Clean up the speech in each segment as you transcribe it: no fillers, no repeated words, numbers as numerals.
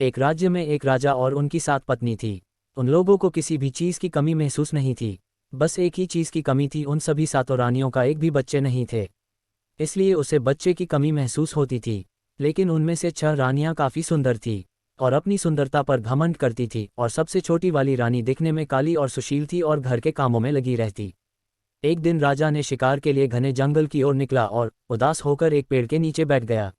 एक राज्य में एक राजा और उनकी 7 पत्नी थी। उन लोगों को किसी भी चीज़ की कमी महसूस नहीं थी। बस एक ही चीज़ की कमी थी, उन सभी 7 रानियों का एक भी बच्चे नहीं थे। इसलिए उसे बच्चे की कमी महसूस होती थी। लेकिन उनमें से 6 रानियां काफ़ी सुंदर थी और अपनी सुंदरता पर घमंड करती थी, और सबसे छोटी वाली रानी दिखने में काली और सुशील थी और घर के कामों में लगी रहती। एक दिन राजा ने शिकार के लिए घने जंगल की ओर निकला और उदास होकर एक पेड़ के नीचे बैठ गया।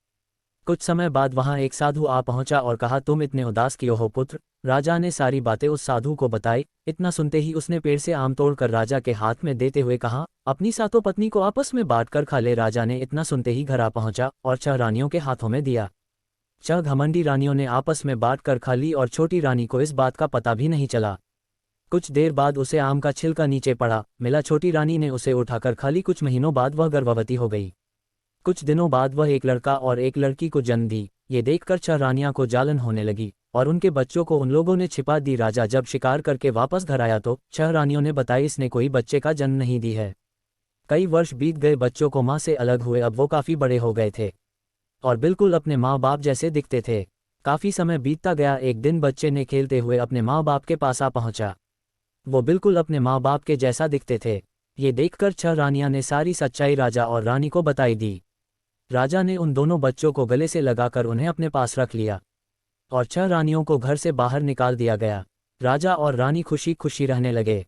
कुछ समय बाद वहां एक साधु आ पहुंचा और कहा, तुम इतने उदास क्यों हो पुत्र? राजा ने सारी बातें उस साधु को बताई। इतना सुनते ही उसने पेड़ से आम तोड़कर राजा के हाथ में देते हुए कहा, अपनी 7 पत्नी को आपस में बांट कर खा ले। राजा ने इतना सुनते ही घर आ पहुंचा और 6 रानियों के हाथों में दिया। 6 घमंडी रानियों ने आपस में बांट कर खा ली और छोटी रानी को इस बात का पता भी नहीं चला। कुछ देर बाद उसे आम का छिलका नीचे पड़ा मिला। छोटी रानी ने उसे उठाकर खा ली। कुछ महीनों बाद वह गर्भवती हो गई। कुछ दिनों बाद वह एक लड़का और एक लड़की को जन्म दी। ये देखकर 6 रानियां को जालन होने लगी और उनके बच्चों को उन लोगों ने छिपा दी। राजा जब शिकार करके वापस घर आया तो 6 रानियों ने बताई, इसने कोई बच्चे का जन्म नहीं दी है। कई वर्ष बीत गए, बच्चों को माँ से अलग हुए। अब वो काफ़ी बड़े हो गए थे और बिल्कुल अपने माँ बाप जैसे दिखते थे। काफ़ी समय बीतता गया। एक दिन बच्चे ने खेलते हुए अपने माँ बाप के पास आ पहुँचा। वो बिल्कुल अपने माँ बाप के जैसा दिखते थे। ये देखकर 6 रानियां ने सारी सच्चाई राजा और रानी को बताई दी। राजा ने उन दोनों बच्चों को गले से लगाकर उन्हें अपने पास रख लिया और 6 रानियों को घर से बाहर निकाल दिया गया। राजा और रानी खुशी खुशी रहने लगे।